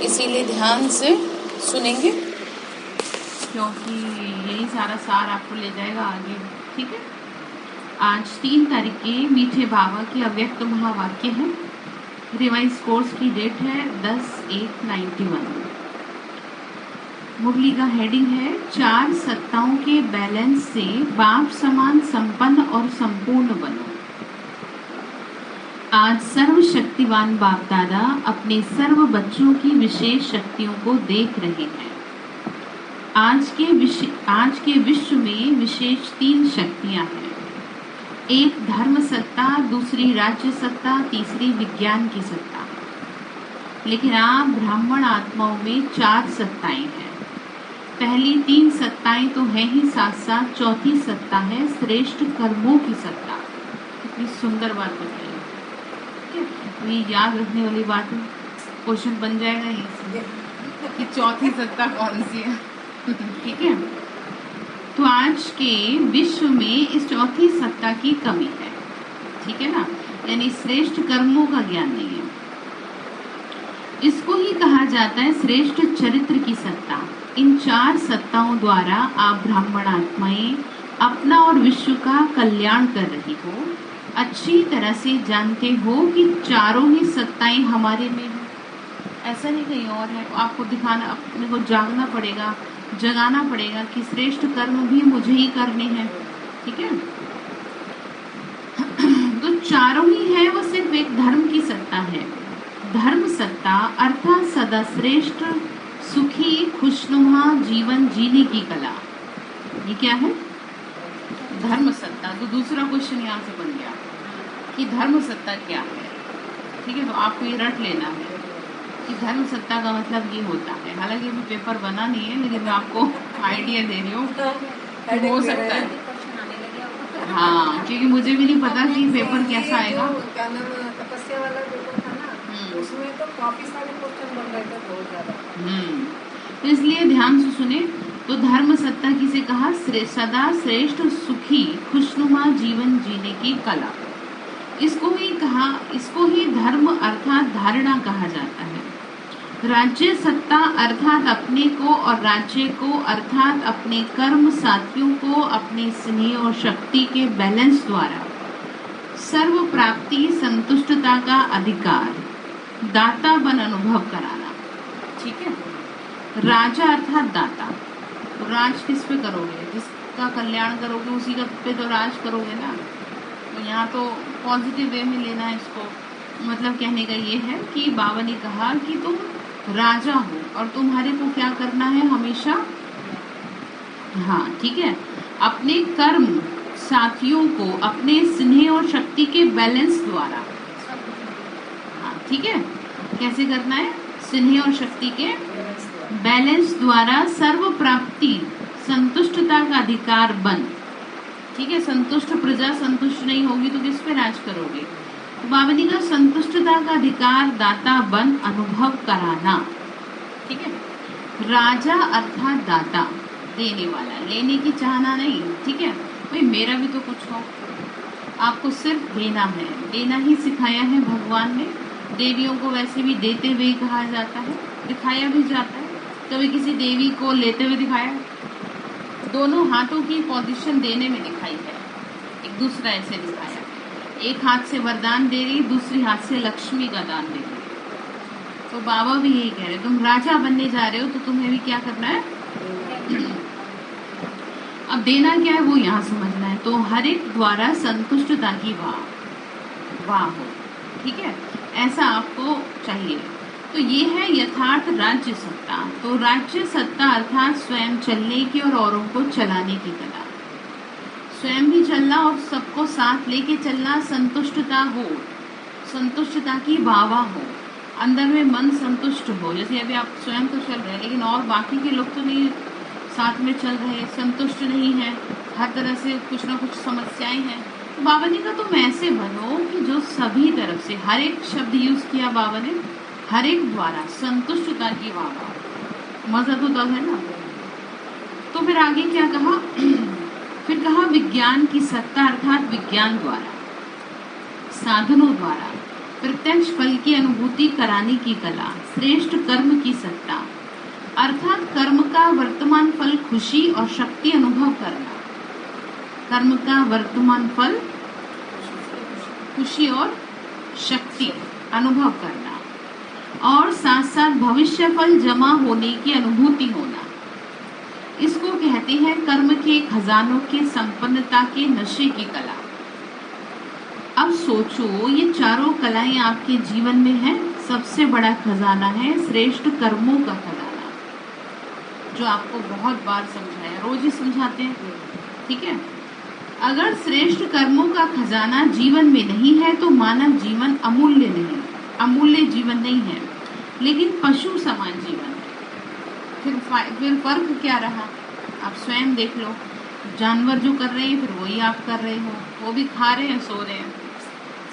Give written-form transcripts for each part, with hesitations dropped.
इसीलिए ध्यान से सुनेंगे, क्योंकि यही सारा सार आपको ले जाएगा आगे। ठीक है। आज 3 तारीख के मीठे बाबा के अव्यक्त महावाक्य है। रिवाइज कोर्स की डेट है 10/8/91। मुरली का हेडिंग है 4 सत्ताओं के बैलेंस से बाप समान संपन्न और संपूर्ण बनो। आज सर्वशक्तिवान बाप दादा अपने सर्व बच्चों की विशेष शक्तियों को देख रहे हैं। आज के विश्व में विशेष 3 शक्तियां हैं। एक धर्म सत्ता, दूसरी राज्य सत्ता, तीसरी विज्ञान की सत्ता। लेकिन आप ब्राह्मण आत्माओं में 4 सत्ताएं हैं। पहली 3 सत्ताएं तो हैं ही, साथ साथ चौथी सत्ता है श्रेष्ठ कर्मों की सत्ता। कितनी सुंदर बात बताई। ये याद रखने वाली बात है, क्वेश्चन बन जाएगा ये कि चौथी सत्ता कौन सी है। ठीक है। तो आज के विश्व में इस चौथी सत्ता की कमी है। ठीक है ना, यानी श्रेष्ठ कर्मों का ज्ञान नहीं है। इसको ही कहा जाता है श्रेष्ठ चरित्र की सत्ता। इन 4 सत्ताओं द्वारा आप ब्राह्मण आत्माएं अपना और विश्व का कल्याण कर रही हो। अच्छी तरह से जानते हो कि चारों ही सत्ताएं हमारे में हैं, ऐसा नहीं कहीं और है। आपको दिखाना, अपने को जागना पड़ेगा, जगाना पड़ेगा कि श्रेष्ठ कर्म भी मुझे ही करने हैं। ठीक है। तो चारों ही है, वो सिर्फ एक धर्म की सत्ता है। धर्म सत्ता अर्थात सदा श्रेष्ठ सुखी खुशनुमा जीवन जीने की कला। ये क्या है? धर्म सत्ता। तो दूसरा क्वेश्चन यहाँ से बन गया कि धर्म सत्ता क्या है। ठीक है। तो आपको ये रट लेना है कि धर्म सत्ता का मतलब ये होता है। हालांकि अभी पेपर बना नहीं है, लेकिन मैं आपको आइडिया दे रही हूँ कि हो सकता है। हाँ, क्योंकि मुझे भी नहीं पता कि पेपर कैसा आएगा। तपस्या वाला पेपर था ना, उसमें तो काफी सारे क्वेश्चन बन रहे थे, बहुत ज्यादा। तो इसलिए ध्यान से सुने। तो धर्म सत्ता किसे कहा? सदा श्रेष्ठ सुखी खुशनुमा जीवन जीने की कला। इसको ही धर्म अर्थात धारणा कहा जाता है। राज्य सत्ता अर्थात अपने को और राज्य को अर्थात अपने कर्म साथियों को अपने स्नेह और शक्ति के बैलेंस द्वारा सर्व प्राप्ति संतुष्टता का अधिकार, दाता बन अनुभव कराना। ठीक है। राजा अर्थात दाता। तो राज किस पे करोगे? जिसका कल्याण करोगे उसी का पे तो राज करोगे ना। तो यहाँ तो पॉजिटिव वे में लेना है इसको। मतलब कहने का ये है कि बाबा ने कहा कि तुम राजा हो और तुम्हारे को क्या करना है हमेशा? हाँ, ठीक है, अपने कर्म साथियों को अपने स्नेह और शक्ति के बैलेंस द्वारा। हाँ, ठीक है, कैसे करना है? स्नेह और शक्ति के बैलेंस द्वारा सर्व प्राप्ति संतुष्टता का अधिकार बन। ठीक है। संतुष्ट प्रजा संतुष्ट नहीं होगी तो किस पे राज करोगे? तो बाबा ने कहा संतुष्टता का अधिकार दाता बन अनुभव कराना। ठीक है। राजा अर्थात दाता, देने वाला, लेने की चाहना नहीं। ठीक है। भाई मेरा भी तो कुछ हो, आपको सिर्फ देना है। देना ही सिखाया है भगवान ने। देवियों को वैसे भी देते हुए कहा जाता है, दिखाया भी जाता है। कभी किसी देवी को लेते हुए दिखाया? दोनों हाथों की पोजीशन देने में दिखाई है। एक दूसरा ऐसे दिखाया, एक हाथ से वरदान दे रही, दूसरी हाथ से लक्ष्मी का दान दे रही। तो बाबा भी यही कह रहे, तुम राजा बनने जा रहे हो तो तुम्हें भी क्या करना है? अब देना क्या है वो यहाँ समझना है। तो हर एक द्वारा संतुष्टता की वाह हो। ठीक है, ऐसा आपको चाहिए। तो ये है यथार्थ राज्य सत्ता। तो राज्य सत्ता अर्थात स्वयं चलने की और औरों को चलाने की कला। स्वयं भी चलना और सबको साथ लेके चलना। संतुष्टता हो, संतुष्टता की वाह हो, अंदर में मन संतुष्ट हो। जैसे अभी आप स्वयं तो चल रहे हैं, लेकिन और बाकी के लोग तो नहीं साथ में चल रहे, संतुष्ट नहीं है, हर तरह से कुछ ना कुछ समस्याएं हैं। तो बाबा ने कहा तुम ऐसे बनो कि जो सभी तरफ से, हर एक शब्द यूज किया बाबा ने, हर एक द्वारा संतुष्टता की वाह। मजा तो तब है ना। तो फिर आगे क्या कहा? फिर कहा विज्ञान की सत्ता अर्थात विज्ञान द्वारा, साधनों द्वारा प्रत्यक्ष फल की अनुभूति कराने की कला, श्रेष्ठ कर्म की सत्ता, अर्थात कर्म का वर्तमान फल खुशी और शक्ति अनुभव करना। कर्म का वर्तमान फल खुशी और शक्ति अनुभव करना और साथ साथ भविष्य फल जमा होने की अनुभूति होना। इसको कहते हैं कर्म के खजानों के संपन्नता के नशे की कला। अब सोचो, ये चारों कलाएं आपके जीवन में हैं। सबसे बड़ा खजाना है श्रेष्ठ कर्मों का खजाना, जो आपको बहुत बार समझाया, रोज ही समझाते हैं, ठीक है। अगर श्रेष्ठ कर्मों का खजाना जीवन में नहीं है तो मानव जीवन अमूल्य नहीं, अमूल्य जीवन नहीं है, लेकिन पशु समान जीवन है। फिर फर्क क्या रहा? आप स्वयं देख लो, जानवर जो कर रहे हैं फिर वही आप कर रहे हो। वो भी खा रहे हैं, सो रहे हैं,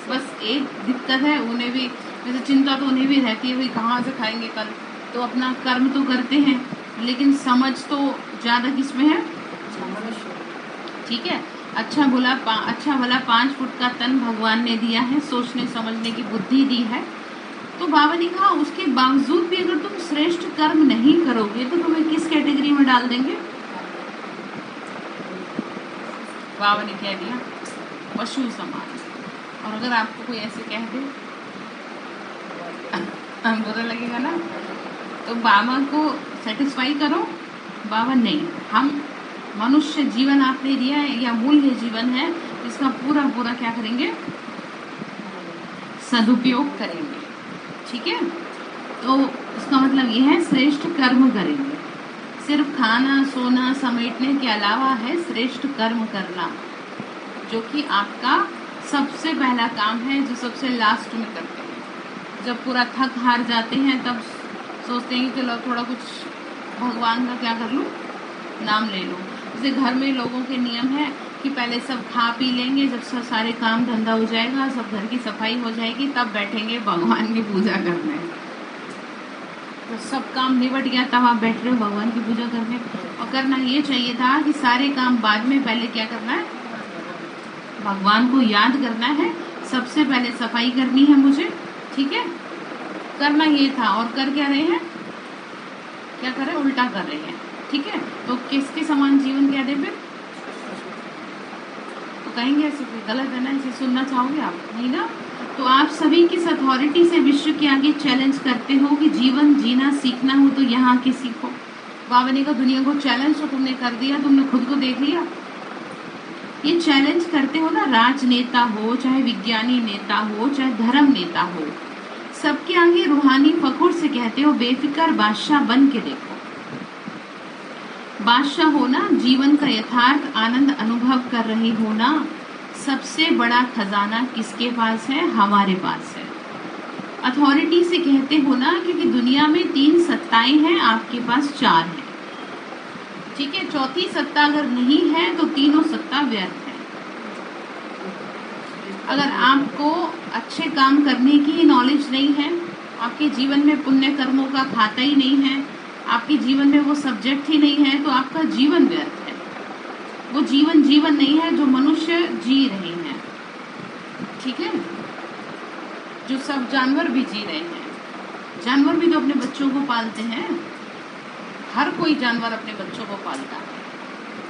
बस एक दिक्कत है, उन्हें भी वैसे चिंता तो उन्हें भी रहती है, भाई कहाँ से खाएंगे कल, तो अपना कर्म तो करते हैं, लेकिन समझ तो ज्यादा किसमें है, ठीक है। अच्छा भला 5 फुट का तन भगवान ने दिया है, सोचने समझने की बुद्धि दी है, तो बाबा ने कहा उसके बावजूद भी अगर तुम श्रेष्ठ कर्म नहीं करोगे तो तुम्हें किस कैटेगरी में डाल देंगे? बाबा ने कह दिया पशु समान। और अगर आपको कोई ऐसे कह दे बुरा लगेगा ना, तो बाबा को सेटिस्फाई करो। बाबा नहीं, हम मनुष्य जीवन आपने दिया है, या मूल्य जीवन है, इसका पूरा पूरा क्या करेंगे, सदुपयोग करेंगे, ठीक है। तो इसका मतलब यह है श्रेष्ठ कर्म करेंगे। सिर्फ खाना सोना समेटने के अलावा है श्रेष्ठ कर्म करना, जो कि आपका सबसे पहला काम है, जो सबसे लास्ट में करते हैं। जब पूरा थक हार जाते हैं तब सोचते हैं कि चलो थोड़ा कुछ भगवान का क्या कर लूँ, नाम ले लूँ। जैसे घर में लोगों के नियम है कि पहले सब खा पी लेंगे, जब सब सारे काम धंधा हो जाएगा, सब घर की सफाई हो जाएगी, तब बैठेंगे भगवान की पूजा करने। तो सब काम निबट गया, तब आप बैठ रहे हो भगवान की पूजा करने। और करना ये चाहिए था कि सारे काम बाद में, पहले क्या करना है, भगवान को याद करना है, सबसे पहले सफाई करनी है मुझे, ठीक है, करना ये था। और कर क्या रहे हैं, क्या कर रहे हैं, उल्टा कर रहे हैं, ठीक है। तो किसके समान जीवन कह दे फिर, तो कहेंगे ऐसे गलत है ना, इसे सुनना चाहोगे आप, नहीं ना। तो आप सभी किस अथॉरिटी से विश्व के आगे चैलेंज करते हो कि जीवन जीना सीखना हो तो यहाँ के सीखो। बाबा ने कहा दुनिया को चैलेंज तो तुमने कर दिया, तुमने खुद को देख लिया। ये चैलेंज करते हो ना, राजनेता हो, चाहे विज्ञानी नेता हो, चाहे धर्म नेता हो, सबके आगे रूहानी फखुर से कहते हो बेफिक्र बादशाह बन के देखो। बादशाह होना, जीवन का यथार्थ आनंद अनुभव कर रहे हो ना, सबसे बड़ा खजाना किसके पास है, हमारे पास है। अथॉरिटी से कहते हो ना, क्योंकि दुनिया में 3 सत्ताएं हैं, आपके पास 4 है, ठीक है। चौथी सत्ता अगर नहीं है तो तीनों सत्ता व्यर्थ है। अगर आपको अच्छे काम करने की नॉलेज नहीं है, आपके जीवन में पुण्य कर्मों का खाता ही नहीं है, आपके जीवन में वो सब्जेक्ट ही नहीं है, तो आपका जीवन व्यर्थ है। वो जीवन जीवन नहीं है जो मनुष्य जी रहे हैं, ठीक है, जो सब जानवर भी जी रहे हैं। जानवर भी तो अपने बच्चों को पालते हैं, हर कोई जानवर अपने बच्चों को पालता है।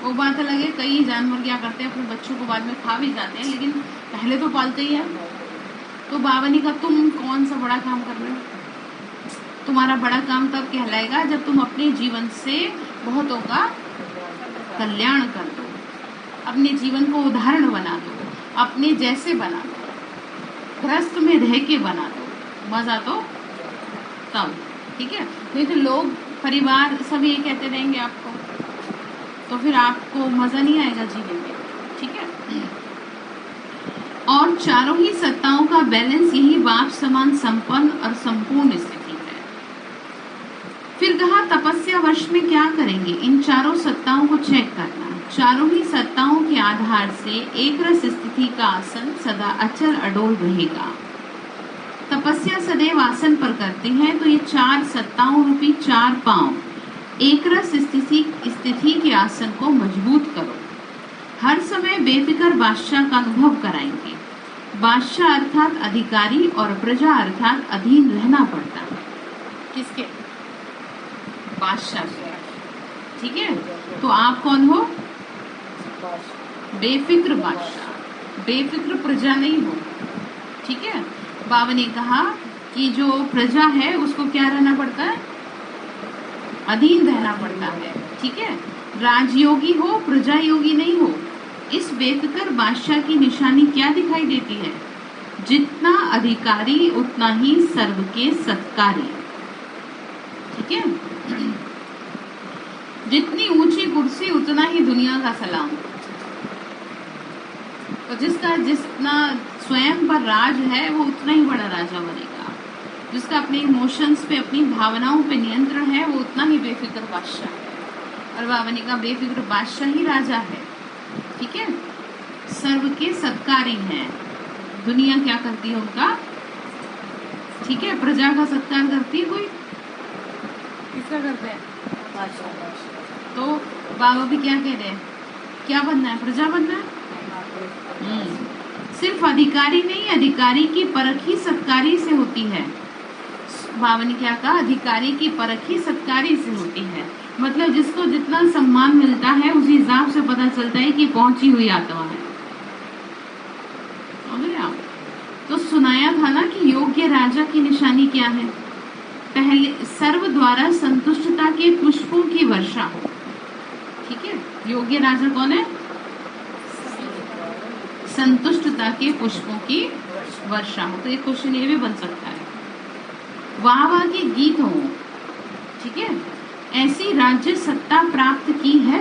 वो बात अलग है, कई जानवर क्या करते हैं, अपने बच्चों को बाद में खा भी जाते हैं, लेकिन पहले तो पालते ही है। तो बाबा ने कहा तुम कौन सा बड़ा काम कर रहे हो, तुम्हारा बड़ा काम तब कहलाएगा जब तुम अपने जीवन से बहुतों का कल्याण कर दो, अपने जीवन को उदाहरण बना दो, अपने जैसे बना दो, ग्रस्त में रह के बना दो, मजा तो तब, ठीक है। नहीं तो लोग परिवार सब ये कहते रहेंगे आपको, तो फिर आपको मजा नहीं आएगा जीवन में, ठीक है। और चारों ही सत्ताओं का बैलेंस यही बाप समान संपन्न और संपूर्ण स्थिति है। फिर कहा तपस्या वर्ष में क्या करेंगे, इन चारों सत्ताओं को चेक करना। चारों ही सत्ताओं के आधार से एक रस स्थिति का आसन सदा अचल अडोल रहेगा। तपस्या सदैव आसन पर करते हैं तो ये 4 सत्ताओं रूपी 4 पांव एक रस स्थिति के आसन को मजबूत करो। हर समय बेफिक्र बादशाह का अनुभव कराएंगे। बादशाह अर्थात अधिकारी और प्रजा अर्थात अधीन रहना पड़ता है। किसके? बादशाह से। ठीक है, तो आप कौन हो? बेफिक्र बादशाह, बेफिक्र प्रजा नहीं हो। ठीक है, बाबा ने कहा कि जो प्रजा है उसको क्या रहना पड़ता है? अधीन रहना पड़ता है। ठीक है, राजयोगी हो, प्रजा योगी नहीं हो। इस बेफिक्र बादशाह की निशानी क्या दिखाई देती है? जितना अधिकारी उतना ही सर्व के सत्कारी। ठीक है, जितनी ऊंची कुर्सी उतना ही दुनिया का सलाम। तो जिसका जितना स्वयं पर राज है वो उतना ही बड़ा राजा बनेगा। जिसका अपने इमोशंस पे, अपनी भावनाओं पे नियंत्रण है वो उतना ही बेफिक्र बादशाह है। और बाबा ने कहा बेफिक्र बादशाह ही राजा है। ठीक है, सर्व के सत्कारी हैं। दुनिया क्या करती है उनका? ठीक है, प्रजा का सत्कार करती है कोई? किसका करते हैं? तो बाबा भी क्या कह रहे हैं? क्या बनना है? प्रजा बनना है। सिर्फ अधिकारी नहीं, अधिकारी की परख ही सत्कारी से होती है। बाबा ने क्या कहा? अधिकारी की परख ही सत्कारी से होती है। मतलब जिसको जितना सम्मान मिलता है उसी हिसाब से पता चलता है कि पहुंची हुई आत्मा है। समझ आप? तो सुनाया था ना कि योग्य राजा की निशानी क्या है? पहले सर्व द्वारा संतुष्टता के पुष्पों की वर्षा हो। ठीक है, योग्य राजा कौन है? संतुष्टता के पुष्पों की वर्षा हो। तो एक क्वेश्चन ये भी बन सकता है, वाह वाह के गीत हो। ठीक है, ऐसी राज्य सत्ता प्राप्त की है?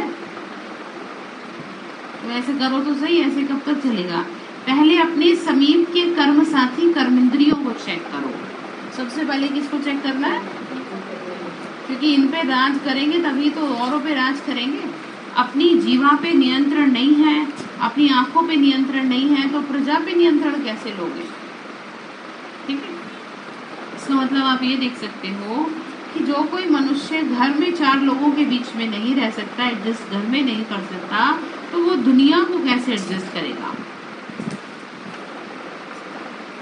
तो ऐसे करो तो सही, ऐसे कब तक चलेगा? पहले अपने समीप के कर्म साथी कर्मेंद्रियों को चेक करो। सबसे पहले किसको चेक करना है? क्योंकि इन पे राज करेंगे तभी तो औरों पे राज करेंगे। अपनी जीवा पे नियंत्रण नहीं है, अपनी आंखों पे नियंत्रण नहीं है, तो प्रजा पे नियंत्रण कैसे लोगे? ठीक है, इसका मतलब आप ये देख सकते हो कि जो कोई मनुष्य घर में 4 लोगों के बीच में नहीं रह सकता, एडजस्ट घर में नहीं कर सकता, तो वो दुनिया को कैसे एडजस्ट करेगा?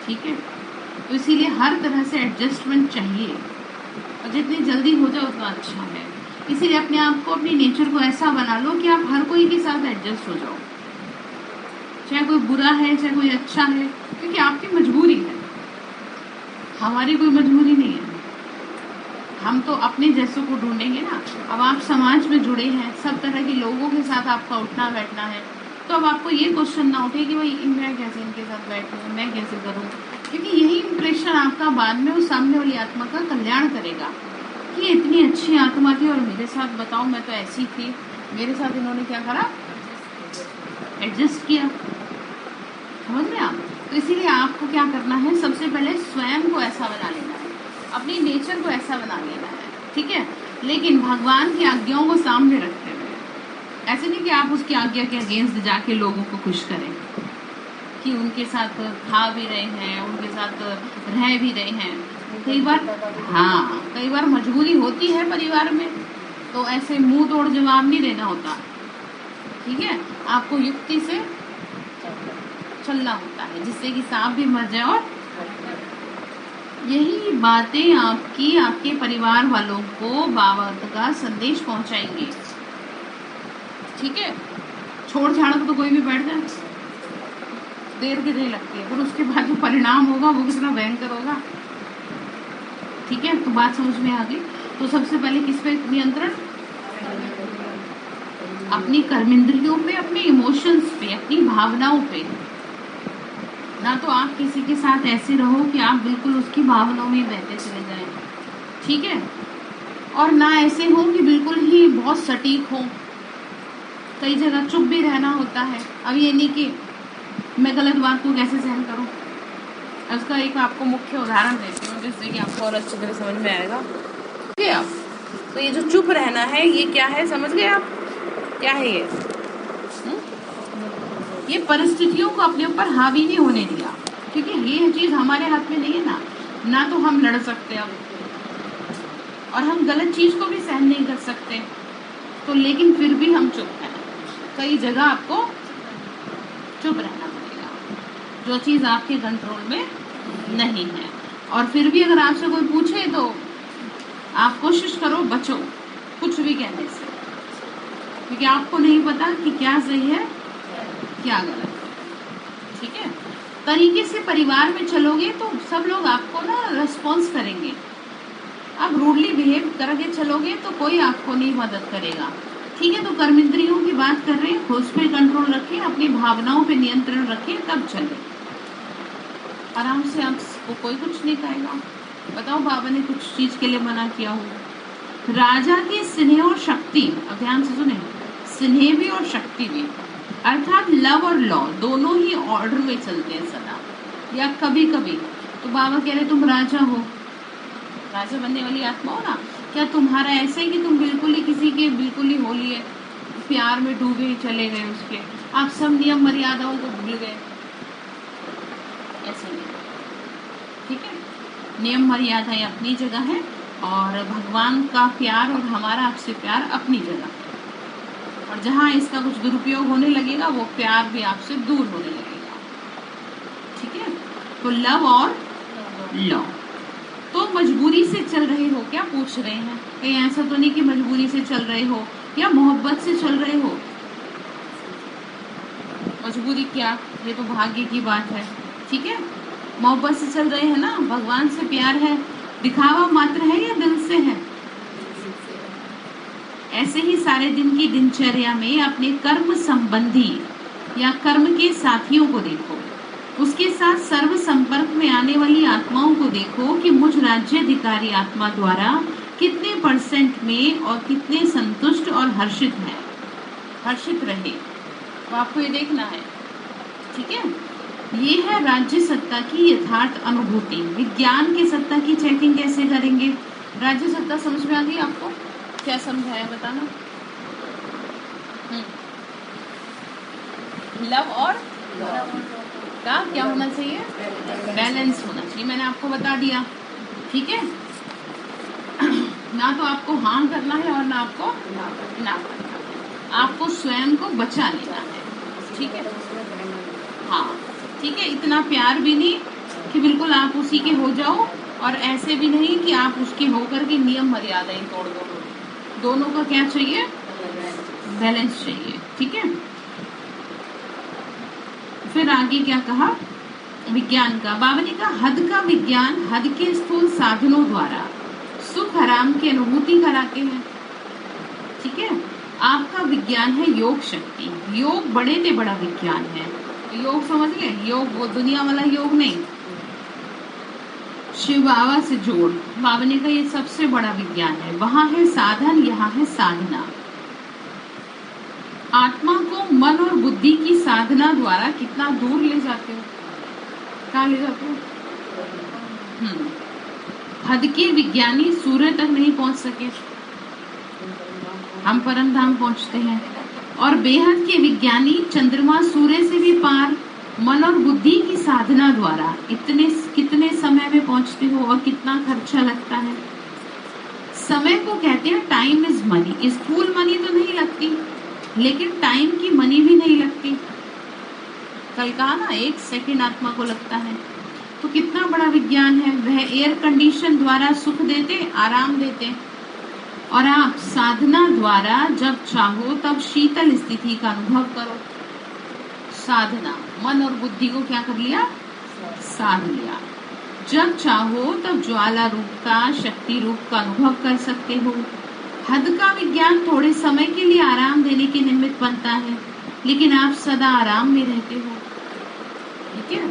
ठीक है, तो इसीलिए हर तरह से एडजस्टमेंट चाहिए और जितनी जल्दी हो जाए उतना अच्छा है। इसीलिए अपने आप को, अपनी नेचर को ऐसा बना लो कि आप हर कोई के साथ एडजस्ट हो जाओ, चाहे कोई बुरा है चाहे कोई अच्छा है, क्योंकि आपकी मजबूरी है, हमारी कोई मजबूरी नहीं है। हम तो अपने जैसों को ढूंढेंगे ना। अब आप समाज में जुड़े हैं, सब तरह के लोगों के साथ आपका उठना बैठना है, तो अब आपको ये क्वेश्चन ना उठे कि भाई मैं कैसे इनके साथ बैठूं, मैं कैसे करूं, क्योंकि यही इंप्रेशन आपका बाद में उस सामने वाली आत्मा का कल्याण करेगा कि ये इतनी अच्छी आत्मा थी और मेरे साथ बताओ मैं तो ऐसी थी, मेरे साथ इन्होंने क्या करा? एडजस्ट किया। समझ में आप? तो इसीलिए आपको क्या करना है? सबसे पहले स्वयं को ऐसा बना लेना है, अपनी नेचर को ऐसा बना लेना है। ठीक है, लेकिन भगवान की आज्ञाओं को सामने रखते हुए, ऐसे नहीं कि आप उसकी आज्ञा के अगेंस्ट जाके लोगों को खुश करें कि उनके साथ खा भी रहे हैं, उनके साथ रह भी रहे हैं। कई बार कई बार मजबूरी होती है परिवार में, तो ऐसे मुंह तोड़ जवाब नहीं देना होता। ठीक है, आपको युक्ति से चलना होता है जिससे कि सांप भी मर जाए। और यही बातें आपके परिवार वालों को बाबा का संदेश पहुंचाएंगे। ठीक है, छोड़ छाड़ तो कोई भी बैठ जाए, देर की नहीं लगती है, पर उसके बाद जो परिणाम होगा वो कितना भयंकर होगा। ठीक है, तो बात समझ में आ गई। तो सबसे पहले किस पे नियंत्रण? अपनी कर्मेंद्रियों पे, अपने इमोशंस पे, अपनी भावनाओं पे। ना तो आप किसी के साथ ऐसे रहो कि आप बिल्कुल उसकी भावनाओं में बहते चले जाएं। ठीक है, और ना ऐसे हो कि बिल्कुल ही बहुत सटीक हो। कई जगह चुप भी रहना होता है। अब ये नहीं कि मैं गलत बात को कैसे सहन करूं। उसका एक आपको मुख्य उदाहरण देती हूँ जिससे कि आपको और अच्छी तरह समझ में आएगा। ठीक है, आप तो ये जो चुप रहना है ये क्या है? समझ गए आप क्या है ये? ये परिस्थितियों को अपने ऊपर हावी नहीं होने दिया, क्योंकि ये चीज हमारे हाथ में नहीं है ना तो हम लड़ सकते अब, और हम गलत चीज को भी सहन नहीं कर सकते, तो लेकिन फिर भी हम चुप हैं। कई जगह आपको चुप रहना पड़ेगा। जो चीज आपके कंट्रोल में नहीं है। और फिर भी अगर आपसे कोई पूछे तो आप कोशिश करो बचो कुछ भी कहने से, क्योंकि आपको नहीं पता कि क्या सही है क्या गलत है। ठीक है, तरीके से परिवार में चलोगे तो सब लोग आपको ना रिस्पॉन्स करेंगे। आप रूडली बिहेव करके चलोगे तो कोई आपको नहीं मदद करेगा। ठीक है, तो कर्म इंद्रियों की बात कर रहे हैं, उस पर कंट्रोल रखें, अपनी भावनाओं पे नियंत्रण रखें, तब चले आराम से। आपको कोई कुछ नहीं कहेगा। बताओ बाबा ने कुछ चीज के लिए मना किया हो। राजा की स्नेह और शक्ति, अब ध्यान से सुने, स्नेह भी और शक्ति भी, अर्थात लव और लॉ दोनों ही ऑर्डर में चलते हैं सदा, या कभी कभी। तो बाबा कह रहे तुम राजा हो, राजा बनने वाली आत्मा हो ना, क्या तुम्हारा ऐसे है कि तुम बिल्कुल ही किसी के बिल्कुल ही हो लिए प्यार में डूबे ही चले गए उसके, आप सब नियम मर्यादाओं को भूल गए? ऐसे नहीं। ठीक है, नियम मर्यादाएं अपनी जगह है और भगवान का प्यार और हमारा आपसे प्यार अपनी जगह। और जहाँ इसका कुछ दुरुपयोग होने लगेगा वो प्यार भी आपसे दूर होने लगेगा। ठीक है, तो लव और लॉ। तो मजबूरी से चल रहे हो क्या, पूछ रहे हैं? कहीं ऐसा तो नहीं कि मजबूरी से चल रहे हो या मोहब्बत से चल रहे हो? मजबूरी क्या, ये तो भाग्य की बात है। ठीक है, मोहब्बत से चल रहे हैं ना, भगवान से प्यार है, दिखावा मात्र है या दिल से है? ऐसे ही सारे दिन की दिनचर्या में अपने कर्म संबंधी या कर्म के साथियों को देखो, उसके साथ सर्व संपर्क में आने वाली आत्माओं को देखो कि मुझ राज्याधिकारी आत्मा द्वारा कितने % में और कितने संतुष्ट और हर्षित है, हर्षित रहे। तो आपको ये देखना है। ठीक है, ये है राज्य सत्ता की यथार्थ अनुभूति। विज्ञान की सत्ता की चेकिंग कैसे करेंगे? राज्य सत्ता समझ में आ गई आपको? क्या समझाया बताना? लव और का क्या होना चाहिए? बैलेंस होना चाहिए। मैंने आपको बता दिया। ठीक है, ना तो आपको हाँ करना है और ना आपको ना करना। आपको स्वयं को बचा लेना है। ठीक है, हाँ ठीक है, इतना प्यार भी नहीं कि बिल्कुल आप उसी के हो जाओ और ऐसे भी नहीं कि आप उसके होकर के नियम मर्यादाएं तोड़ दो। दोनों का क्या चाहिए? बैलेंस चाहिए। ठीक है, फिर आगे क्या कहा? विज्ञान का। बाबा ने कहा हद का विज्ञान हद के स्थूल साधनों द्वारा सुख आराम की अनुभूति कराते हैं। ठीक है, आपका विज्ञान है योग शक्ति। योग बड़े से बड़ा विज्ञान है। योग समझ गए? योग वो दुनिया वाला योग नहीं, शिव बाबा से जोड़। बाबा ने कहा ये सबसे बड़ा विज्ञान है। वहां है साधन, यहाँ है साधना। आत्मा को मन और बुद्धि की साधना द्वारा कितना दूर ले जाते हो? कहाँ ले जाते हो? हद के विज्ञानी सूर्य तक नहीं पहुंच सके, हम परम धाम पहुंचते हैं। और बेहद के विज्ञानी चंद्रमा सूर्य से भी पार मन और बुद्धि की साधना द्वारा कितने समय में पहुंचते हो और कितना खर्चा लगता है? समय को कहते हैं टाइम इज मनी। स्थूल मनी तो नहीं लगती, लेकिन टाइम की मनी भी नहीं लगती। कल कहा ना, 1 सेकंड आत्मा को लगता है। तो कितना बड़ा विज्ञान है। वह एयर कंडीशन द्वारा सुख देते, आराम देते, और आप साधना द्वारा जब चाहो तब शीतल स्थिति का अनुभव करो। साधना, मन और बुद्धि को क्या कर लिया? साध लिया। जब चाहो तब ज्वाला रूप का, शक्ति रूप का अनुभव कर सकते हो। हद का विज्ञान थोड़े समय के लिए आराम देने के निमित्त बनता है, लेकिन आप सदा आराम में रहते हो। ठीक है,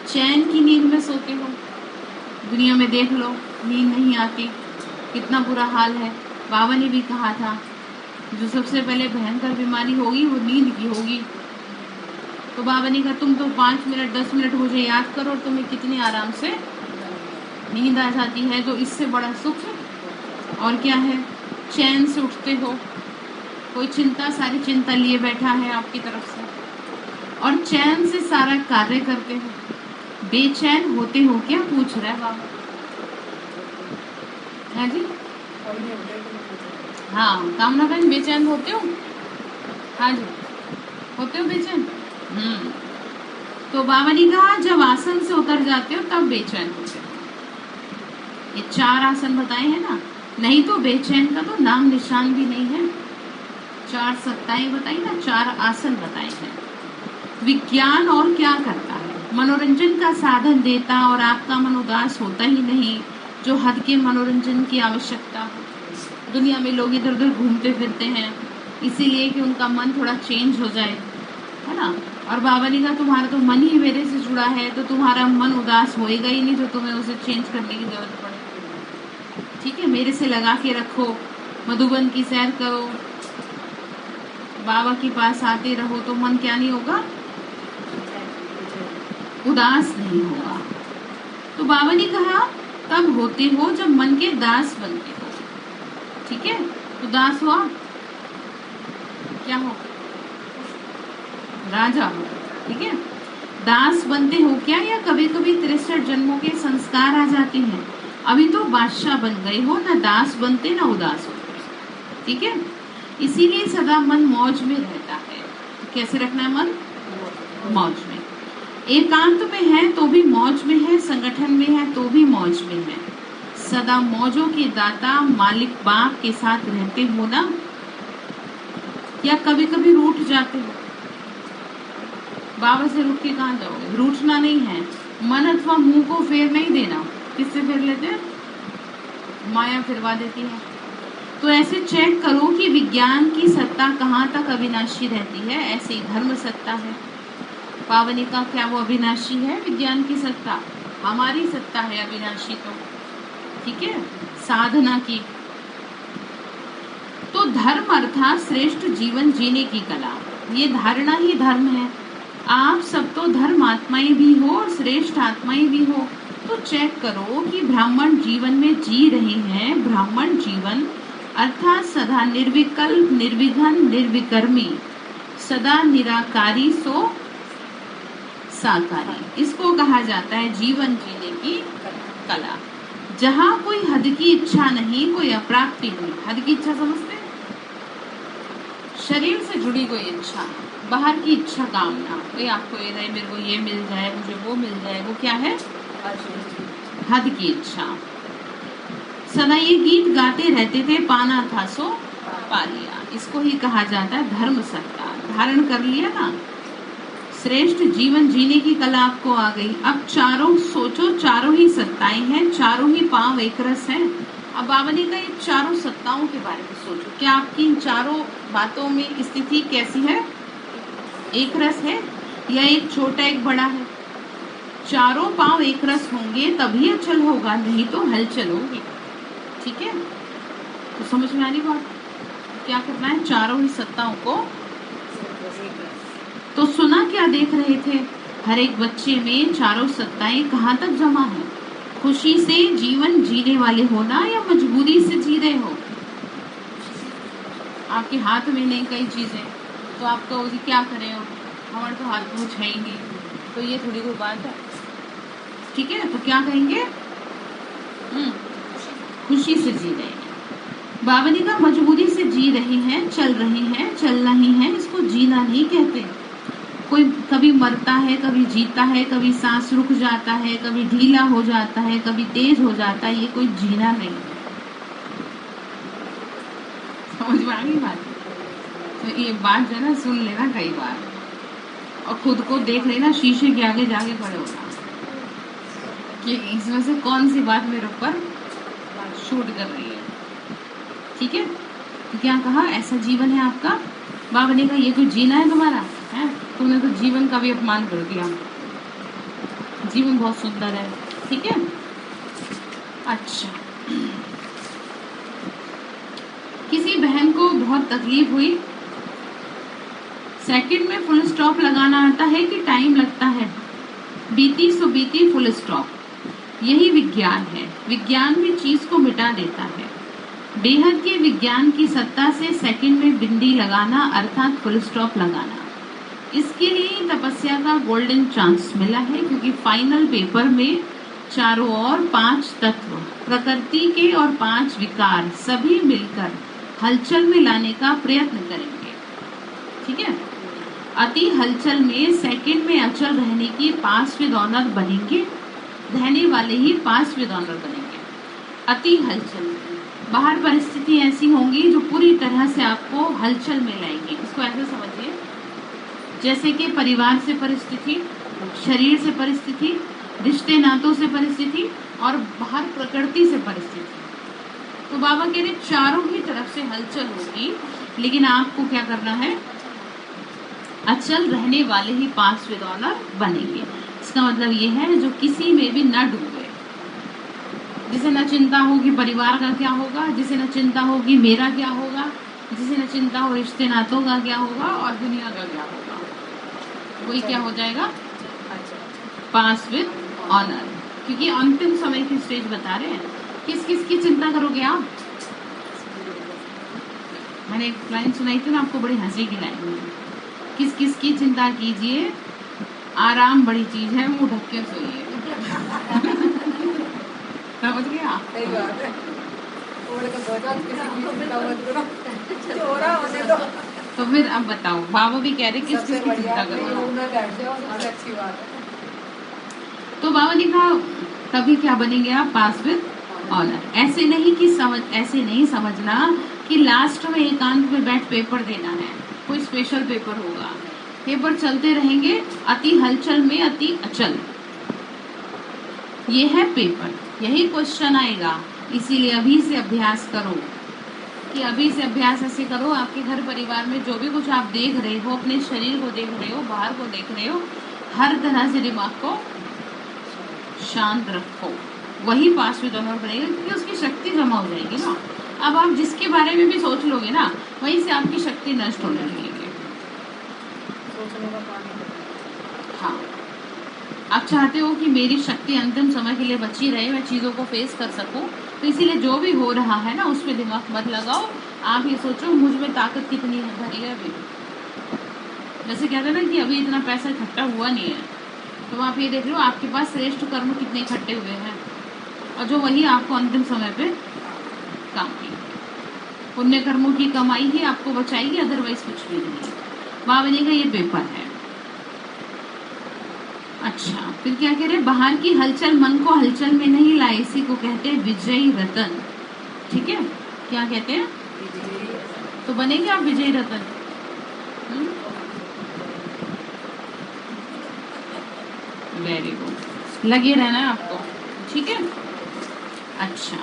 चैन की नींद में सोते हो। दुनिया में देख लो, नींद नहीं आती, कितना बुरा हाल है। बाबा ने भी कहा था जो सबसे पहले भयंकर बीमारी होगी वो नींद की होगी। तो बाबा ने कहा तुम तो 5 मिनट 10 मिनट मुझे याद करो और तुम्हें कितनी आराम से नींद आ जाती है। तो इससे बड़ा सुख और क्या है? चैन से उठते हो, कोई चिंता, सारी चिंता लिए बैठा है आपकी तरफ से, और चैन से सारा कार्य करते हो। बेचैन होते हो क्या, पूछ रहा है बाबा। है जी? हाँ, कामना बहन बेचैन होते हो? हाँ जी, होते हो बेचैन? तो बाबा ने कहा जब आसन से उतर जाते हो तब बेचैन होते हो। ये 4 आसन बताए हैं ना, नहीं तो बेचैन का तो नाम निशान भी नहीं है। 4 सत्ताएं बताई ना, 4 आसन बताए हैं। विज्ञान और क्या करता है? मनोरंजन का साधन देता और आपका मन उदास होता ही नहीं, जो हद के मनोरंजन की आवश्यकता हो। दुनिया में लोग इधर उधर घूमते फिरते हैं इसीलिए कि उनका मन थोड़ा चेंज हो जाए, है ना। और बाबा ने कहा तुम्हारा तो मन ही मेरे से जुड़ा है, तो तुम्हारा मन उदास होएगा ही नहीं, जो तुम्हें उसे चेंज करने की जरूरत पड़े। ठीक है, मेरे से लगा के रखो, मधुबन की सैर करो, बाबा के पास आते रहो, तो मन क्या नहीं होगा, उदास नहीं होगा। तो बाबा ने कहा तब होते हो जब मन के दास बनते हो। ठीक है, उदास हुआ क्या हो, राजा हो। ठीक है, दास बनते हो क्या, या कभी कभी 63 जन्मों के संस्कार आ जाते हैं। अभी तो बादशाह बन गए हो, ना दास बनते ना उदास हो। ठीक है, इसीलिए सदा मन मौज में रहता है। कैसे रखना है मन, मौज में। एकांत में है तो भी मौज में है, संगठन में है तो भी मौज में है। सदा मौजों के दाता मालिक बाप के साथ रहते हो ना, या कभी कभी रूठ जाते हो। बाबा से रूठ के कहाँ जाओगे, रूठना नहीं है। मन अथवा मुंह को फेर नहीं देना। किससे फेर लेते हैं, माया फिरवा देती है। तो ऐसे चेक करो कि विज्ञान की सत्ता कहाँ तक अविनाशी रहती है, ऐसे ही धर्म सत्ता है। पावनी का क्या वो अविनाशी है, विज्ञान की सत्ता हमारी सत्ता है अविनाशी। तो ठीक है, साधना की। तो धर्म अर्थात श्रेष्ठ जीवन जीने की कला, ये धारणा ही धर्म है। आप सब तो धर्म आत्माएं भी हो और श्रेष्ठ आत्माएं भी हो। तो चेक करो कि ब्राह्मण जीवन में जी रहे हैं। ब्राह्मण जीवन अर्थात सदा निर्विकल्प, निर्विघ्न, निर्विकर्मी, सदा निराकारी सो साकारी, इसको कहा जाता है जीवन जीने की कला। जहाँ कोई हद की इच्छा नहीं, कोई अप्राप्ति नहीं। हद की इच्छा समझते हैं, शरीर से जुड़ी कोई इच्छा, बाहर की इच्छा, कामना, कोई आपको ये रहे मेरे को ये मिल जाए, मुझे वो मिल जाए, वो क्या है, हद की इच्छा। सदा ये गीत गाते रहते थे, पाना था सो पा लिया, इसको ही कहा जाता है धर्म सत्ता। धारण कर लिया ना, श्रेष्ठ जीवन जीने की कला आपको आ गई। अब चारों सोचो, चारों ही सत्ताएं हैं, चारों ही पांव एक रस है। अब बाबा ने कहा ये चारों सत्ताओं के बारे में सोचो, क्या आपकी इन चारों बातों में स्थिति कैसी है, एक रस है या एक छोटा एक बड़ा है। चारों पांव एक रस होंगे तभी अचल होगा, नहीं तो हलचल होगी। ठीक है, तो समझ में आ रही बात, क्या करना है, चारों ही सत्ताओं को। तो सुना क्या देख रहे थे, हर एक बच्चे में चारों सत्ताएं कहाँ तक जमा है। खुशी से जीवन जीने वाले होना या मजबूरी से जी रहे हो। आपके हाथ में नहीं कई चीजें, तो आप कहोगे क्या करें, हमारे तो हाथ में है ही नहीं, तो ये थोड़ी कोई बात है। ठीक है, तो क्या कहेंगे, खुशी से जी रहे हैं। बाबा ने कहा मजबूरी से जी रहे हैं, चल रहे हैं, चलना ही है, इसको जीना नहीं कहते। कोई कभी मरता है, कभी जीता है, कभी सांस रुक जाता है, कभी ढीला हो जाता है, कभी तेज हो जाता है, ये कोई जीना नहीं। समझ में आ गई बात, तो ये बात जो है ना सुन लेना कई बार, और खुद को देख लेना, शीशे के आगे जाके खड़े होना कि इसमें से कौन सी बात मेरे ऊपर शूट कर रही है। ठीक है, तो क्या कहा, ऐसा जीवन है आपका। बाबा ने कहा ये कोई जीना है तुम्हारा, है तुमने तो जीवन का भी अपमान कर दिया। जीवन बहुत सुंदर है। ठीक है, अच्छा, किसी बहन को बहुत तकलीफ हुई, सेकंड में फुल स्टॉप लगाना आता है कि टाइम लगता है। बीती सो बीती, फुल स्टॉप, यही विज्ञान है। विज्ञान भी चीज को मिटा देता है। बेहद के विज्ञान की सत्ता से सेकंड में बिंदी लगाना अर्थात फुल स्टॉप लगाना, इसके लिए तपस्या का गोल्डन चांस मिला है, क्योंकि फाइनल पेपर में चारों ओर 5 तत्व, प्रकृति के और 5 विकार सभी मिलकर हलचल में लाने का प्रयत्न करेंगे। ठीक है, अति हलचल में सेकंड में अचल रहने की पास विद ऑनर बनेंगे, रहने वाले ही पास विद ऑनर बनेंगे। अति हलचल में बाहर परिस्थिति ऐसी होंगी जो पूरी तरह से आपको हलचल में लाएंगी। इसको ऐसे समझिए जैसे कि परिवार से परिस्थिति, शरीर से परिस्थिति, रिश्ते नातों से परिस्थिति और बाहर प्रकृति से परिस्थिति। तो बाबा कह रहे चारों ही तरफ से हलचल होगी, लेकिन आपको क्या करना है, अचल रहने वाले ही पास विद ऑनर बनेंगे। इसका मतलब ये है जो किसी में भी न डूबे, जिसे न चिंता होगी परिवार का क्या होगा, जिसे न चिंता होगी मेरा क्या होगा, जिसे न चिंता हो रिश्ते नातों का क्या होगा और दुनिया का क्या होगा, वही क्या हो जाएगा, पास विद ऑनर। क्योंकि अंतिम समय की स्टेज बता रहे हैं। किस किस की चिंता करोगे आप? मैंने एक लाइन सुनाई थी ना आपको, बड़ी हंसी की लाइन। किस किस की चिंता कीजिए, आराम बड़ी चीज है, मुंह ढक के सोइए। समझ गया? सही बात है। तो फिर अब बताओ, बाबा भी कह रहे किस किस की चिंता करो। अच्छी बात है। तो बाबा ने कहा तभी क्या बनेंगे आप, पास विद ऑनर। ऐसे नहीं समझना कि लास्ट में एकांत में बैठ पेपर देना है, कोई स्पेशल पेपर होगा। पेपर चलते रहेंगे, अति हलचल में अति अचल, ये है पेपर, यही क्वेश्चन आएगा। इसीलिए अभी से अभ्यास करो, कि अभी से अभ्यास ऐसे करो, आपके घर परिवार में जो भी कुछ आप देख रहे हो, अपने शरीर को देख रहे हो, बाहर को देख रहे हो, हर तरह से दिमाग को शांत रखो, वही पास विद ऑनर बनेगा, क्योंकि उसकी शक्ति जमा हो जाएगी ना। अब आप जिसके बारे में भी सोच लोगे ना, वहीं से आपकी शक्ति नष्ट होने लगेगी। हाँ, आप चाहते हो कि मेरी शक्ति अंतिम समय के लिए बची रहे, मैं चीजों को फेस कर सकूं, तो इसीलिए जो भी हो रहा है ना उस पर दिमाग मत लगाओ। आप ये सोचो मुझ में ताकत कितनी है भरी है अभी। जैसे कहते हैं ना कि अभी इतना पैसा इकट्ठा हुआ नहीं है, तो आप ये देख रहे हो आपके पास श्रेष्ठ कर्म कितने इकट्ठे हुए हैं, और जो वही आपको अंतिम समय पे काम की पुण्य कर्मों की कमाई ही आपको बचाएगी, अदरवाइज कुछ भी नहीं। वहां बनेगा ये पेपर है। अच्छा, फिर क्या कह रहे, बाहर की हलचल मन को हलचल में नहीं लाए, इसी को कहते हैं विजयी रतन। ठीक है, क्या कहते हैं? तो बनेंगे आप विजयी रतन। वेरी गुड, लगे रहना है आपको। ठीक है, अच्छा,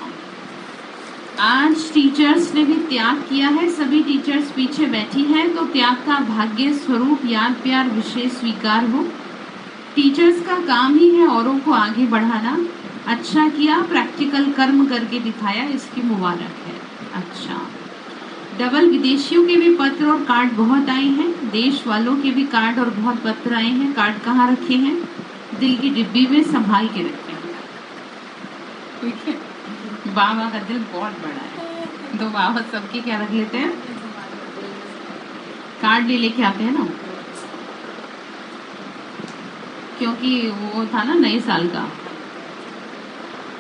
आज टीचर्स ने भी त्याग किया है, सभी टीचर्स पीछे बैठी हैं, तो त्याग का भाग्य स्वरूप याद प्यार विशेष स्वीकार हो। टीचर्स का काम ही है औरों को आगे बढ़ाना। अच्छा किया, प्रैक्टिकल कर्म करके दिखाया, इसकी मुबारक है। अच्छा, डबल विदेशियों के भी पत्र और कार्ड बहुत आए हैं, देश वालों के भी कार्ड और बहुत पत्र आए हैं। कार्ड कहाँ रखे हैं? दिल की डिब्बी में संभाल के रखे हैं। ठीक है, बाबा का दिल बहुत बड़ा है, तो बाबा सबके क्या रख लेते हैं, कार्ड ले लेके आते हैं ना, क्योंकि वो था ना नए साल का।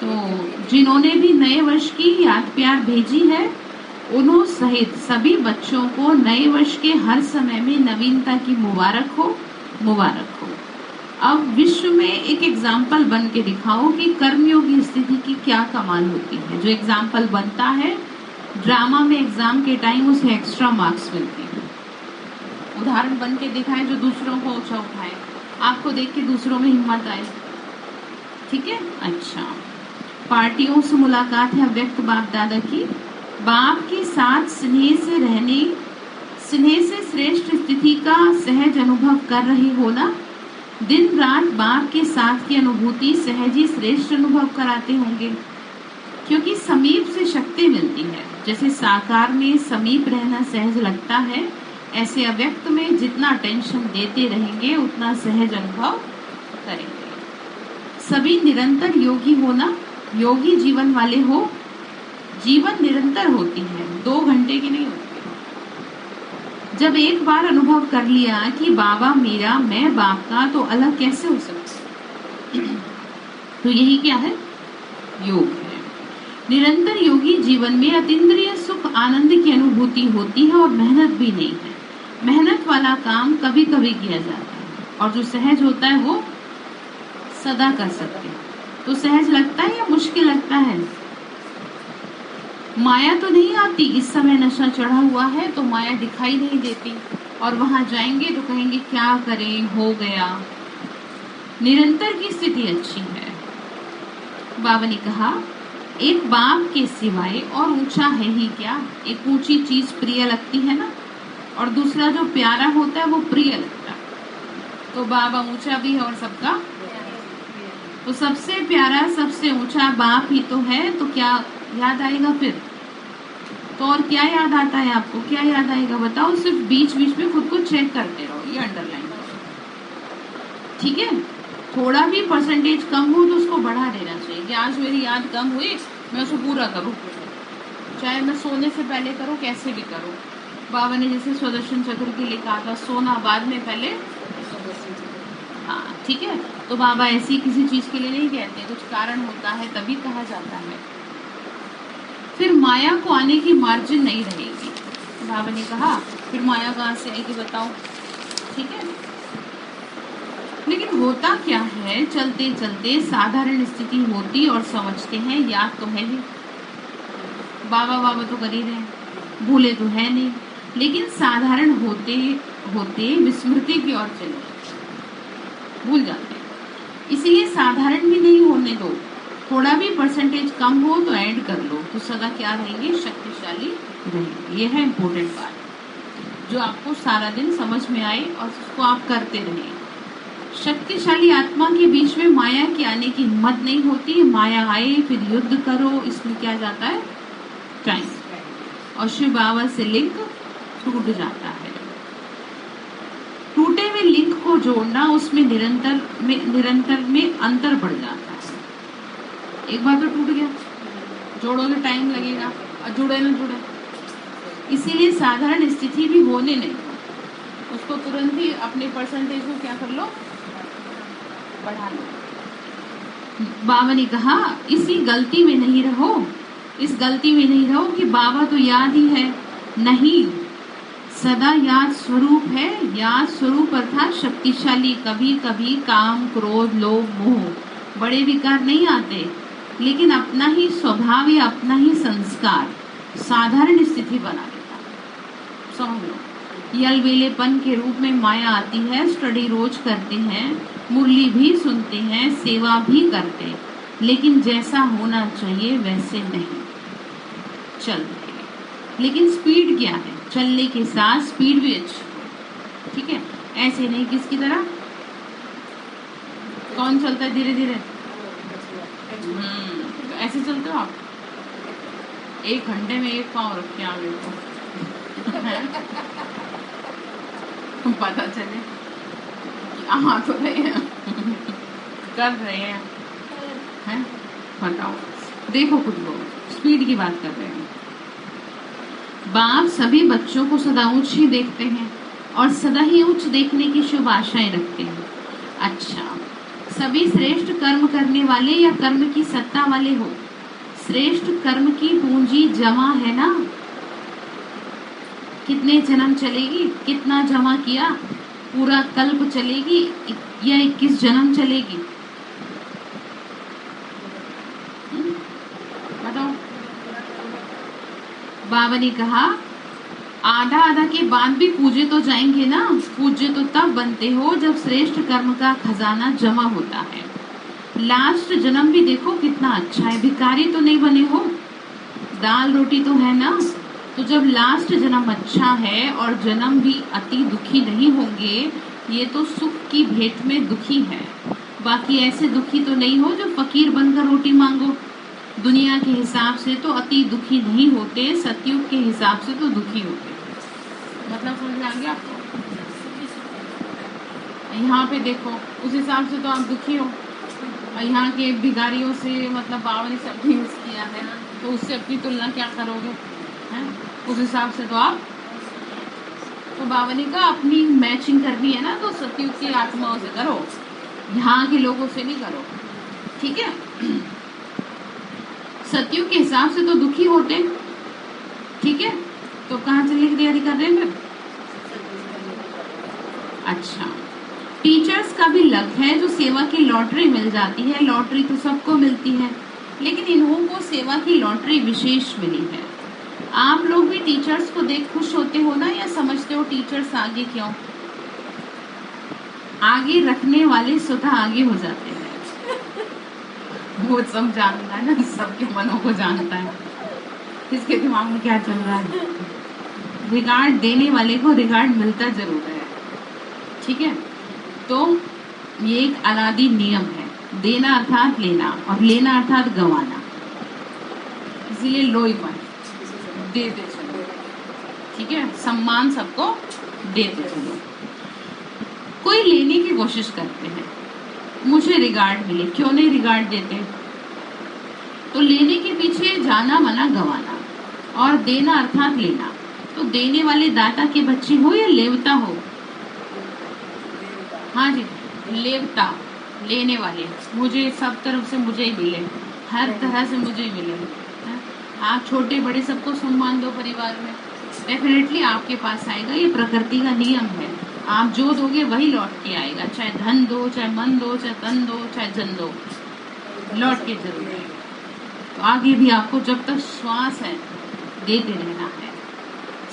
तो जिन्होंने भी नए वर्ष की याद प्यार भेजी है, उन्हों सहित सभी बच्चों को नए वर्ष के हर समय में नवीनता की मुबारक हो, मुबारक हो। अब विश्व में एक एग्जाम्पल बन के दिखाओ कि कर्मयोगी स्थिति की क्या कमाल होती है। जो एग्जाम्पल बनता है ड्रामा में एग्जाम के टाइम, उसे एक्स्ट्रा मार्क्स मिलते हैं। उदाहरण बन के दिखाए जो दूसरों को ऊंचा उठाए, आपको देख के दूसरों में हिम्मत आए। ठीक है, अच्छा, पार्टियों से मुलाकात है अव्यक्त बाप दादा की। बाप के साथ स्नेह से रहने, स्नेह से श्रेष्ठ स्थिति का सहज अनुभव कर रहे हो ना। दिन रात बाप के साथ की अनुभूति सहज ही श्रेष्ठ अनुभव कराते होंगे, क्योंकि समीप से शक्ति मिलती है। जैसे साकार में समीप रहना सहज लगता है, ऐसे अव्यक्त में जितना टेंशन देते रहेंगे उतना सहज अनुभव करेंगे। सभी निरंतर योगी होना, योगी जीवन वाले हो। जीवन निरंतर होती है, 2 घंटे की नहीं होती। जब एक बार अनुभव कर लिया कि बाबा मेरा, मैं बाप का, तो अलग कैसे हो सकता। तो यही क्या है, योग है। निरंतर योगी जीवन में अतीन्द्रिय सुख आनंद की अनुभूति होती है और मेहनत भी नहीं है। मेहनत वाला काम कभी कभी किया जाता है और जो सहज होता है वो सदा कर सकते हैं। तो सहज लगता है या मुश्किल लगता है? माया तो नहीं आती। इस समय नशा चढ़ा हुआ है तो माया दिखाई नहीं देती, और वहां जाएंगे तो कहेंगे क्या करें, हो गया। निरंतर की स्थिति अच्छी है। बाबा ने कहा एक बाप के सिवाय और ऊंचा है ही क्या। एक ऊंची चीज प्रिय लगती है ना, और दूसरा जो प्यारा होता है वो प्रिय लगता है। तो बाबा ऊंचा भी है और सबका, तो सबसे प्यारा सबसे ऊंचा बाप ही तो है। तो क्या याद आएगा फिर? तो और क्या याद आता है आपको? क्या याद आएगा बताओ? सिर्फ बीच बीच में खुद को चेक करते रहो, ये अंडरलाइन करो, ठीक है? थोड़ा भी परसेंटेज कम हो तो उसको बढ़ा देना चाहिए कि आज मेरी याद कम हुई, मैं उसको पूरा करूँ, चाहे मैं सोने से पहले करूँ, कैसे भी करूँ। बाबा ने जैसे सुदर्शन चक्र के लिए कहा था, सोना बाद में पहले, हाँ ठीक है। तो बाबा ऐसी किसी चीज के लिए नहीं कहते, कुछ कारण होता है तभी कहा जाता है। फिर माया को आने की मार्जिन नहीं रहेगी। बाबा ने कहा फिर माया कहाँ से आएगी बताओ, ठीक है? लेकिन होता क्या है, चलते चलते साधारण स्थिति होती और समझते हैं याद तो है नहीं, बाबा बाबा तो कर ही रहे हैं, भूले तो है नहीं, लेकिन साधारण होते होते विस्मृति की ओर चले, भूल जाते हैं। इसीलिए साधारण भी नहीं होने दो, थोड़ा भी परसेंटेज कम हो तो ऐड कर लो, तो सदा क्या रहेंगे, शक्तिशाली रहेंगे। ये है इम्पोर्टेंट बात जो आपको सारा दिन समझ में आए और उसको आप करते रहें। शक्तिशाली आत्मा के बीच में माया के आने की हिम्मत नहीं होती। माया आए फिर युद्ध करो, इसमें क्या जाता है, टाइम, और शिव बाबा से लिंक टूट जाता है। टूटे हुए लिंक को जोड़ना, उसमें निरंतर में अंतर बढ़ जाता है। एक बार तो टूट गया, जोड़ोगे टाइम लगेगा, और जुड़े ना जुड़े। इसीलिए साधारण स्थिति भी होने नहीं, उसको तुरंत ही अपने परसेंटेज को क्या कर लो, बढ़ा लो। बाबा ने कहा इसी गलती में नहीं रहो, इस गलती में नहीं रहो कि बाबा तो याद ही है, नहीं, सदा याद स्वरूप है। याद स्वरूप अर्थात शक्तिशाली। कभी कभी काम, क्रोध, लोभ, मोह बड़े विकार नहीं आते, लेकिन अपना ही स्वभाव या अपना ही संस्कार साधारण स्थिति बना देता। समझ लो, यलवेलेपन के रूप में माया आती है। स्टडी रोज करते हैं, मुरली भी सुनते हैं, सेवा भी करते, लेकिन जैसा होना चाहिए वैसे नहीं चलते। लेकिन स्पीड क्या है, चलने के साथ स्पीड भी अच्छी, ठीक है? ऐसे नहीं किसकी तरह, कौन चलता है धीरे धीरे, तो ऐसे चलते हो आप, 1 घंटे में 1 पाँव रख के आगे को पता चले हाँ तो रहे हैं कर रहे हैं, बताओ। देखो कुछ लोग स्पीड की बात कर रहे हैं। बाप सभी बच्चों को सदा उच्च ही देखते हैं और सदा ही उच्च देखने की शुभ आशाएं रखते हैं। अच्छा, सभी श्रेष्ठ कर्म करने वाले या कर्म की सत्ता वाले हो। श्रेष्ठ कर्म की पूंजी जमा है ना, कितने जन्म चलेगी, कितना जमा किया, पूरा कल्प चलेगी या 21 जन्म चलेगी, बताओ। बाबा ने कहा आधा आधा के बाद भी पूजे तो जाएंगे ना। पूज्य तो तब बनते हो जब श्रेष्ठ कर्म का खजाना जमा होता है। लास्ट जन्म भी देखो कितना अच्छा है, भिखारी तो नहीं बने हो, दाल रोटी तो है ना। तो जब लास्ट जन्म अच्छा है और जन्म भी अति दुखी नहीं होंगे, ये तो सुख की भेंट में दुखी है। बाकी ऐसे दुखी तो नहीं हो जो फकीर बनकर रोटी मांगो। दुनिया के हिसाब से तो अति दुखी नहीं होते, सतयुग के हिसाब से तो दुखी होते। मतलब समझ आ गया आपको? यहाँ पे देखो उस हिसाब से तो आप दुखी हो, और यहाँ के भिखारियों से मतलब बाबा ने सब यूज किया है, तो उससे अपनी तुलना क्या करोगे, हैं? उस हिसाब से तो आप, तो बाबा ने कहा अपनी मैचिंग करनी है ना, तो सतयुग की आत्माओं से करो, यहाँ के लोगों से नहीं करो, ठीक है? सतयुग के हिसाब से तो दुखी होते, ठीक है? तो कहाँ चलने की तैयारी कर रहे हैं फिर? अच्छा, टीचर्स का भी लक है जो सेवा की लॉटरी मिल जाती है। लॉटरी तो सबको मिलती है, लेकिन इन्हों को सेवा की लॉटरी विशेष मिली है। आप लोग भी टीचर्स को देख खुश होते हो ना, या समझते हो टीचर्स आगे क्यों? आगे रखने वाले स्वतः आगे हो जाते हैं। वो सब जानता है ना, सबके मनों को जानता है, किसके दिमाग में क्या चल रहा है। रिगार्ड देने वाले को रिगार्ड मिलता जरूर है, ठीक है। तो ये एक अनादि नियम है, देना अर्थात लेना और लेना अर्थात गंवाना। इसीलिए लो ही मत, देते चलो, ठीक है। सम्मान सबको देते चलो। कोई लेने की कोशिश करते हैं, मुझे रिगार्ड मिले, क्यों नहीं रिगार्ड देते? तो लेने के पीछे जाना मना गंवाना, और देना अर्थात लेना। तो देने वाले दाता के बच्चे हो या लेवता हो? हाँ जी, लेवता, लेने वाले। मुझे सब तरफ से मुझे ही मिले, हर तरह से मुझे ही मिले। आप छोटे बड़े सबको सम्मान दो परिवार में, डेफिनेटली आपके पास आएगा। ये प्रकृति का नियम है, आप जो दोगे वही लौट के आएगा। चाहे धन दो, चाहे मन दो, चाहे तन दो, चाहे जन दो, लौट के जरूर आएगा। तो आगे भी आपको जब तक श्वास है देते रहना है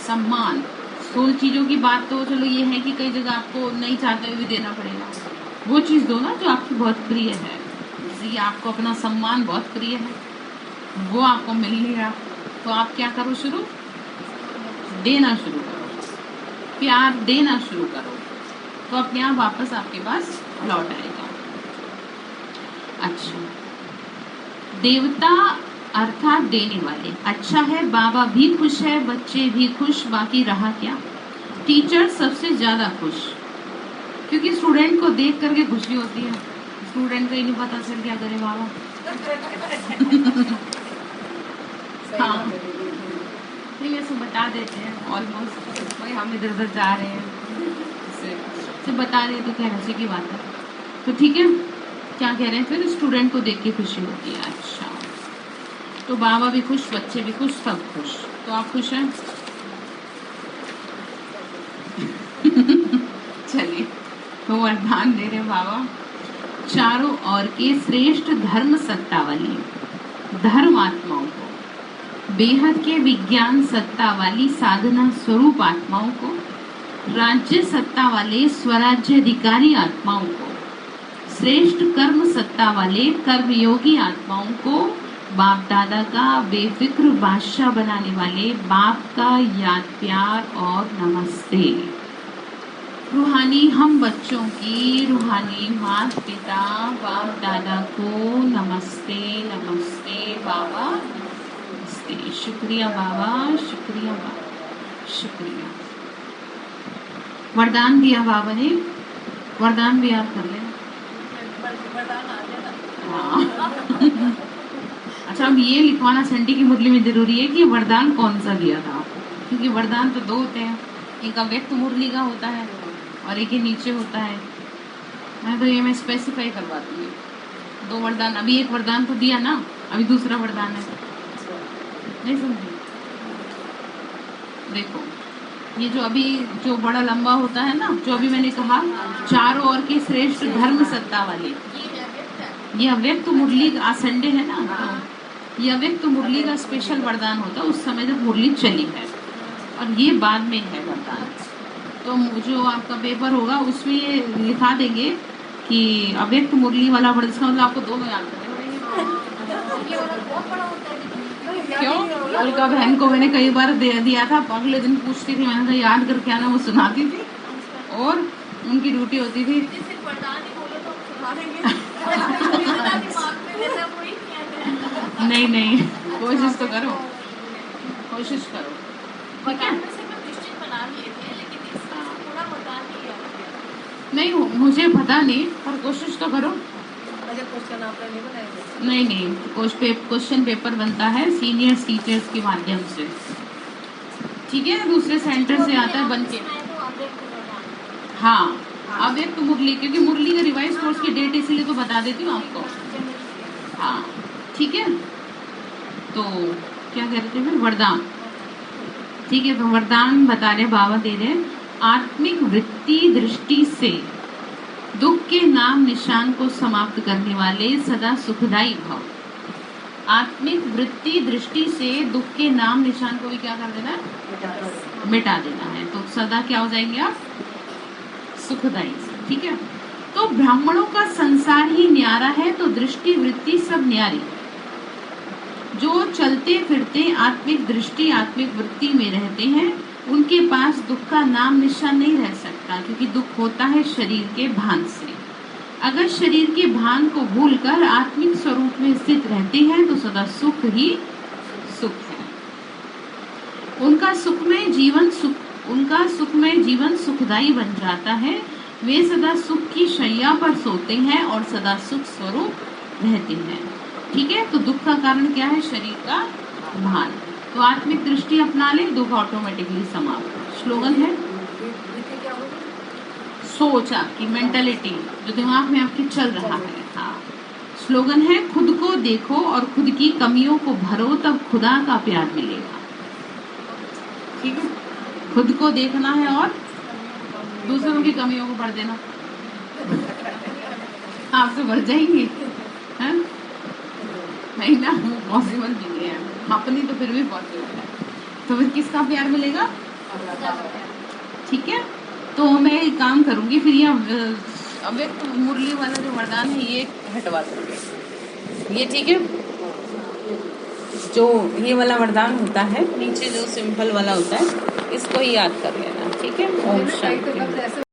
सम्मान। 16 चीजों की बात तो चलो ये है कि कई जगह आपको नहीं चाहते हुए भी देना पड़ेगा। वो चीज दो ना जो आपकी बहुत प्रिय है। जैसे आपको अपना सम्मान बहुत प्रिय है, वो आपको मिल नहीं रहा, तो आप क्या करो? शुरू देना शुरू करो, प्यार देना शुरू करो, तो अपने आप वापस आपके पास लौट आएगा। अच्छा, देवता अर्थात देने वाले। अच्छा है, बाबा भी खुश है, बच्चे भी खुश, बाकी रहा क्या? टीचर सबसे ज्यादा खुश, क्योंकि स्टूडेंट को देख करके खुशी होती है। स्टूडेंट को ही नहीं पता सर क्या करे बाबा। हाँ, नहीं वैसे बता देते हैं ऑलमोस्ट, भाई हम इधर उधर जा रहे हैं, से बता रहे हैं, तो क्या हंसी की बात है। तो ठीक है, क्या कह रहे हैं फिर? स्टूडेंट को देख के खुशी होती है। अच्छा, तो बाबा भी खुश, बच्चे भी खुश, सब खुश। तो आप खुश हैं? चलिए, तो वरदान दे रहे बाबा। चारों ओर के श्रेष्ठ धर्म सत्ता वाली धर्म आत्माओं को, बेहद के विज्ञान सत्ता वाली साधना स्वरूप आत्माओं को, राज्य सत्ता वाले स्वराज्य अधिकारी आत्माओं को, श्रेष्ठ कर्म सत्ता वाले कर्मयोगी आत्माओं को, बाप दादा का बेफिक्र बादशाह बनाने वाले बाप का याद प्यार और नमस्ते। रूहानी हम बच्चों की रूहानी माता पिता बाप दादा को नमस्ते नमस्ते बाबा, नमस्ते। शुक्रिया बाबा, शुक्रिया बाबा, शुक्रिया। वरदान दिया बाबा ने, वरदान भी याद कर लें। अच्छा, अब ये लिखवाना संडे की मुरली में जरूरी है कि वरदान कौन सा दिया था, क्योंकि वरदान तो दो होते हैं, एक अव्यक्त मुरली का होता है और एक ही नीचे होता है। मैं तो ये मैं स्पेसिफाई करवाती हूँ, दो वरदान। अभी एक वरदान तो दिया ना, अभी दूसरा वरदान है, नहीं समझे? देखो, ये जो अभी जो बड़ा लंबा होता है ना, जो अभी मैंने कहा चारों ओर के श्रेष्ठ धर्म सत्ता वाले, ये अव्यक्त मुरली का संडे है ना, तो ये अव्यक्त मुरली का स्पेशल वरदान होता है उस समय जब मुरली चली है, और ये बाद में है वरदान। तो जो आपका पेपर होगा उसमें ये लिखा देंगे कि अव्यक्त मुरली वाला वर्ड, इसका मतलब आपको दोनों याद करने पड़ेंगे। क्यों? उनका बहन को मैंने कई बार दे दिया था, अगले दिन पूछती थी, मैंने कहा याद करके आना, वो सुनाती थी और उनकी ड्यूटी होती थी। नहीं नहीं, कोशिश तो करो, कोशिश करो, ठीक है? नहीं, मुझे पता नहीं, पर कोशिश तो करो। नहीं नहीं, क्वेश्चन पेपर बनता है सीनियर टीचर्स के माध्यम से, ठीक है? दूसरे सेंटर से आता है बन के। हाँ, अब एक तो मुरली, क्योंकि मुरली का रिवाइज कोर्स की डेट इसलिए तो बता देती हूँ आपको। हाँ, ठीक है। तो क्या कह रहे थे फिर? वरदान, ठीक है। तो वरदान बता रहे बाबा दे रहे, आत्मिक वृत्ति दृष्टि से दुख के नाम निशान को समाप्त करने वाले सदा सुखदायी भव। आत्मिक वृत्ति दृष्टि से दुख के नाम निशान को भी क्या कर देना है, मिटा देना है। तो सदा क्या हो जाएंगे आप, सुखदायी। ठीक है, तो ब्राह्मणों का संसार ही न्यारा है, तो दृष्टि वृत्ति सब न्यारी। जो चलते फिरते आत्मिक दृष्टि आत्मिक वृत्ति में रहते हैं, उनके पास दुख का नाम निशान नहीं रह सकता, क्योंकि दुख होता है शरीर के भान से। अगर शरीर के भान को भूलकर आत्मिक स्वरूप में स्थित रहते हैं तो सदा सुख ही सुख है। उनका सुखमय जीवन सुखदायी बन जाता है। वे सदा सुख की शैया पर सोते हैं और सदा सुख स्वरूप रहते हैं। ठीक है, तो दुख का कारण क्या है, शरीर का भान। तो आत्मिक दृष्टि अपना ले, दुख ऑटोमेटिकली समाप्त। स्लोगन है, सोच आपकी मेंटालिटी जो दिमाग में आपके चल रहा है। हाँ, स्लोगन है, खुद को देखो और खुद की कमियों को भरो, तब खुदा का प्यार मिलेगा। ठीक है, खुद को देखना है और दूसरों की कमियों को भर देना, आपसे भर जाएंगे, है नहीं ना, वो पॉसिबल भी नहीं है। अपनी तो फिर भी पॉसिबल है, तो फिर किसका प्यार मिलेगा? ठीक है, तो मैं एक काम करूंगी, फिर ये अव्यक्त मुरली वाला जो वरदान है ये हटवा दूंगी। ये ठीक है, जो ये वाला वरदान होता है नीचे जो सिंपल वाला होता है, इसको ही याद कर लेना। ठीक है, ओम शांति।